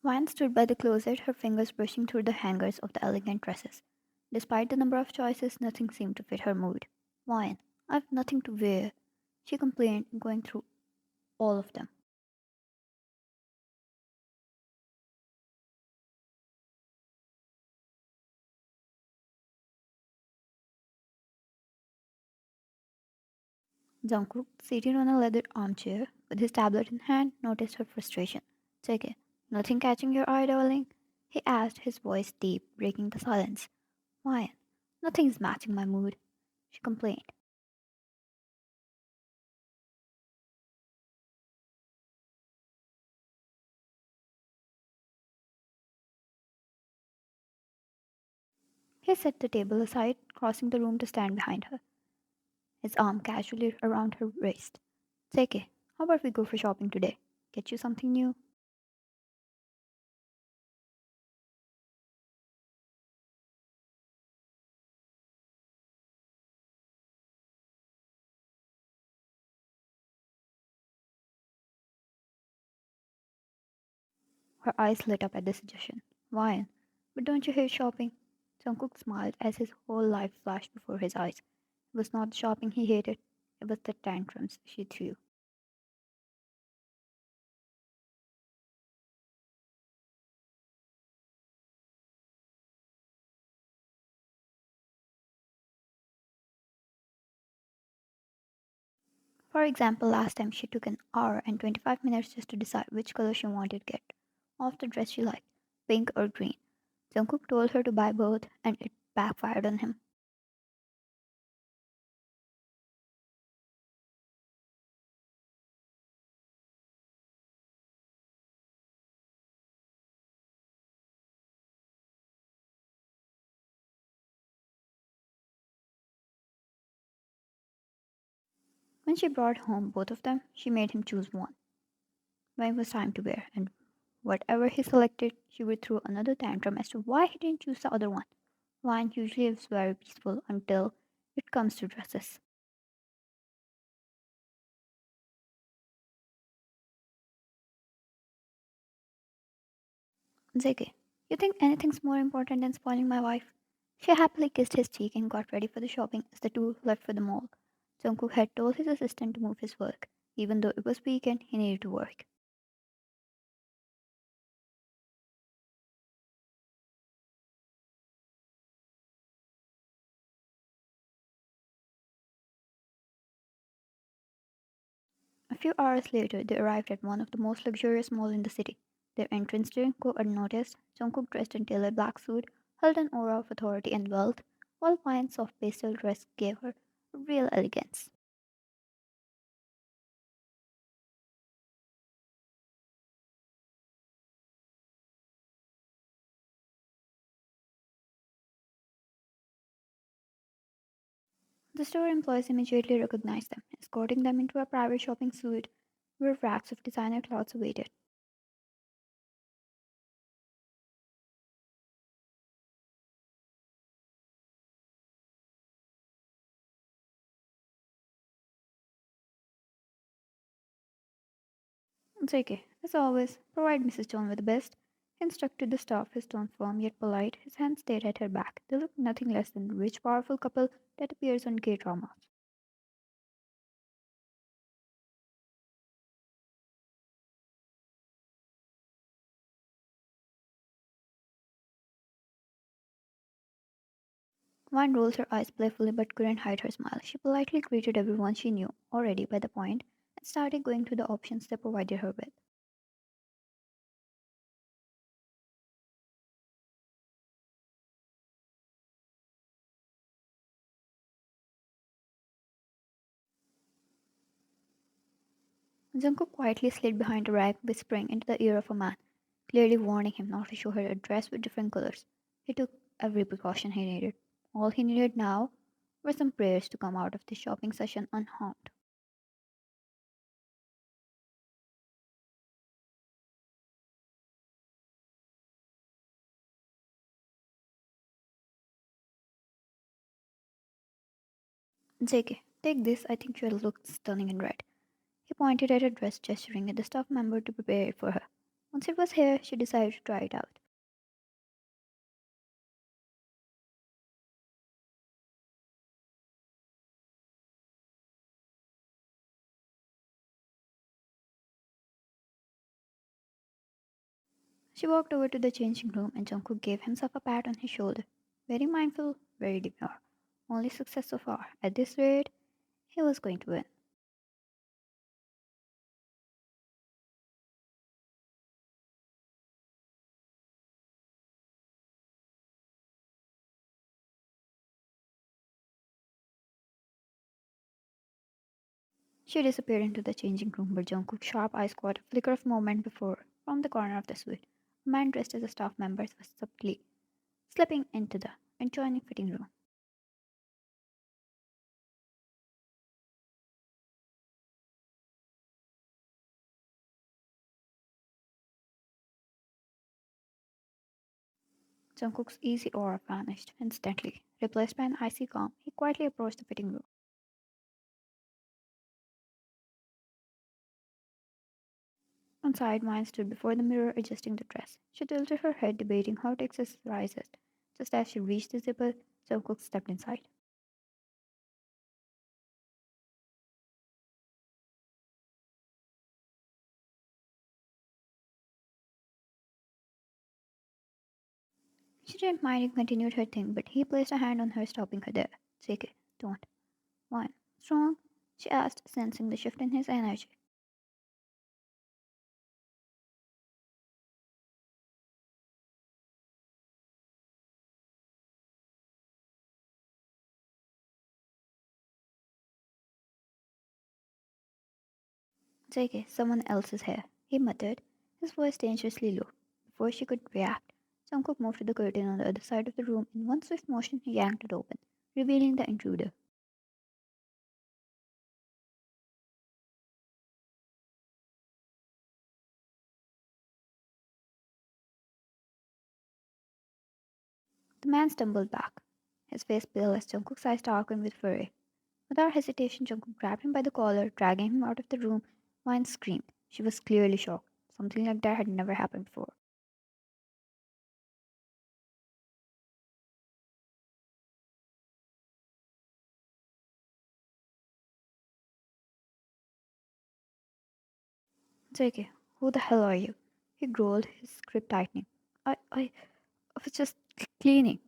Wan stood by the closet, her fingers brushing through the hangers of the elegant dresses. Despite the number of choices, nothing seemed to fit her mood. Wan, I've nothing to wear, she complained, going through all of them. Jungkook, seated on a leather armchair, with his tablet in hand, noticed her frustration. Take it. Nothing catching your eye, darling? He asked, his voice deep, breaking the silence. Why? Nothing's matching my mood, she complained. He set the table aside, crossing the room to stand behind her, his arm casually around her waist. Seke, how about we go for shopping today? Get you something new? Her eyes lit up at the suggestion. Why? But don't you hate shopping? Jungkook smiled as his whole life flashed before his eyes. It was not the shopping he hated, it was the tantrums she threw. For example, last time she took an hour and 25 minutes just to decide which color she wanted to get off the dress she liked, pink or green. Jungkook told her to buy both, and it backfired on him. When she brought home both of them, she made him choose one when it was time to wear, and whatever he selected, she would throw another tantrum as to why he didn't choose the other one. Wine usually is very peaceful until it comes to dresses. Zeke, you think anything's more important than spoiling my wife? She happily kissed his cheek and got ready for the shopping as the two left for the mall. Jungkook had told his assistant to move his work. Even though it was weekend, he needed to work. A few hours later, they arrived at one of the most luxurious malls in the city. Their entrance didn't go unnoticed. Jungkook, dressed in tailored black suit, held an aura of authority and wealth, while Vine's soft pastel dress gave her real elegance. The store employees immediately recognized them, escorting them into a private shopping suite where racks of designer clothes awaited. It's okay. As always, provide Mrs. John with the best. He instructed the staff, his tone firm yet polite. His hand stayed at her back. They looked nothing less than the rich, powerful couple that appears on K dramas. One rolled her eyes playfully but couldn't hide her smile. She politely greeted everyone she knew already by the point and started going through the options they provided her with. Jungkook quietly slid behind a rack, whispering into the ear of a man, clearly warning him not to show her a dress with different colors. He took every precaution he needed. All he needed now were some prayers to come out of the shopping session unharmed. JK, take this, I think you'll look stunning in red. He pointed at a dress, gesturing at the staff member to prepare it for her. Once it was here, she decided to try it out. She walked over to the changing room and Jungkook gave himself a pat on his shoulder. Very mindful, very demure. Only success so far. At this rate, he was going to win. She disappeared into the changing room where Jungkook's sharp eyes caught a flicker of moment before, from the corner of the suite, a man dressed as a staff member was subtly slipping into the adjoining fitting room. Jungkook's easy aura vanished instantly, replaced by an icy calm. He quietly approached the fitting room. Inside, Mine stood before the mirror adjusting the dress. She tilted her head, debating how to accessorize it. Just as she reached the zipper, Jungkook stepped inside. She didn't mind and continued her thing, but he placed a hand on her, stopping her there. Take it. Don't. Mine. Strong? She asked, sensing the shift in his energy. Take it. Someone else is here. He muttered, his voice dangerously low. Before she could react, Jungkook moved to the curtain on the other side of the room. In one swift motion, he yanked it open, revealing the intruder. The man stumbled back, his face pale as Jungkook's eyes darkened with fury. Without hesitation, Jungkook grabbed him by the collar, dragging him out of the room. Wine screamed. She was clearly shocked. Something like that had never happened before. Jake, who the hell are you? He growled, his grip tightening. I was just cleaning.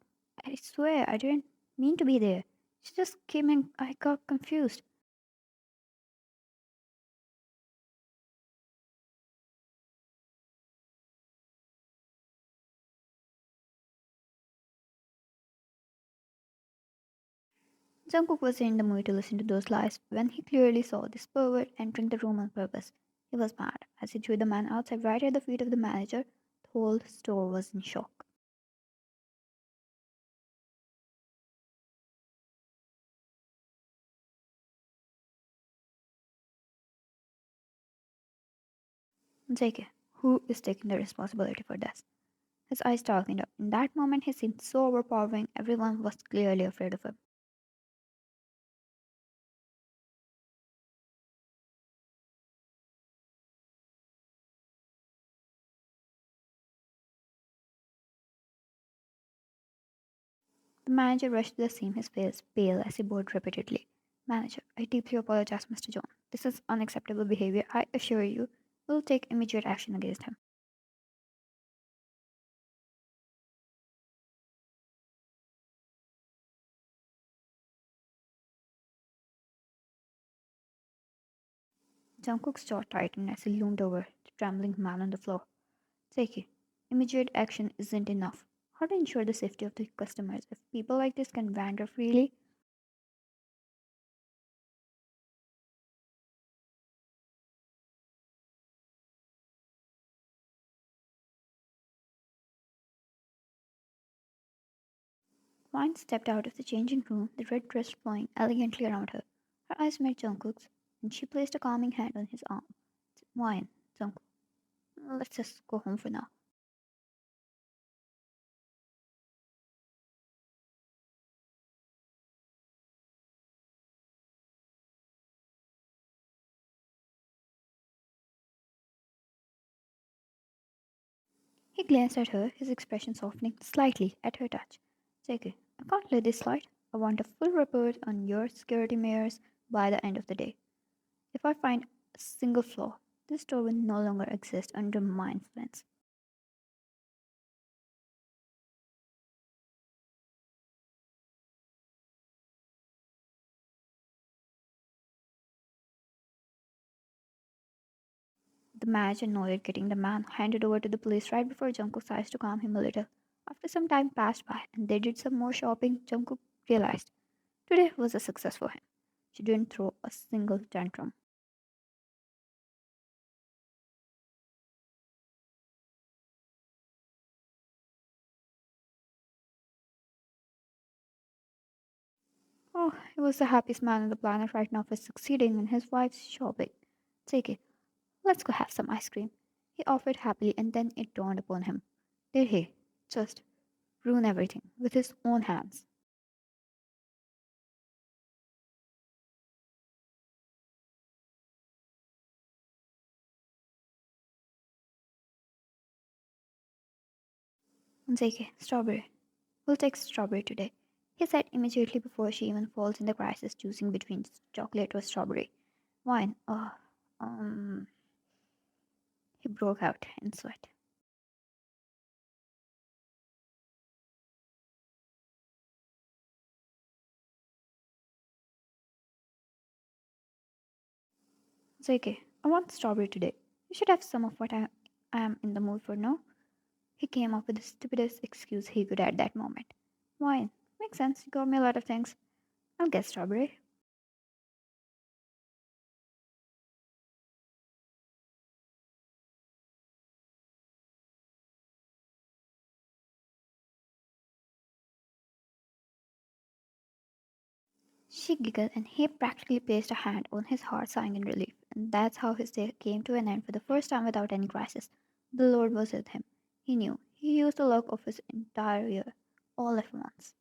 I swear, I didn't mean to be there. She just came in. I got confused. Jungkook was in the mood to listen to those lies when he clearly saw this pervert entering the room on purpose. He was mad. As he threw the man outside right at the feet of the manager, the whole store was in shock. Jake, who is taking the responsibility for this? His eyes darkened up. In that moment, he seemed so overpowering, everyone was clearly afraid of him. The manager rushed to the scene, his face pale as he bowed repeatedly. Manager, I deeply apologize, Mr. John. This is unacceptable behavior. I assure you, we'll take immediate action against him. Jungkook's jaw tightened as he loomed over the trembling man on the floor. Seiki, immediate action isn't enough. How to ensure the safety of the customers if people like this can wander freely? Vine stepped out of the changing room, the red dress flowing elegantly around her. Her eyes met Jungkook's, and she placed a calming hand on his arm. Vine, Jungkook, let's just go home for now. He glanced at her, his expression softening slightly at her touch. Seki, I can't let this slide. I want a full report on your security measures by the end of the day. If I find a single flaw, this store will no longer exist under my influence. The manager nodded, getting the man handed over to the police right before Jungkook's eyes to calm him a little. After some time passed by and they did some more shopping, Jungkook realized today was a success for him. She didn't throw a single tantrum. Oh, he was the happiest man on the planet right now for succeeding in his wife's shopping. Take it. Let's go have some ice cream. He offered happily, and then it dawned upon him. Did he just ruin everything with his own hands? Zeke, strawberry. We'll take strawberry today. He said immediately before she even falls in the crisis choosing between chocolate or strawberry. Wine. Oh, um, he broke out in sweat. Zeke, I want strawberry today. You should have some of what I am in the mood for now. He came up with the stupidest excuse he could at that moment. Wine. Makes sense. You got me a lot of things. I'll get strawberry. She giggled and he practically placed a hand on his heart, sighing in relief. And that's how his day came to an end for the first time without any crisis. The Lord was with him. He knew. He used the luck of his entire year, all at once.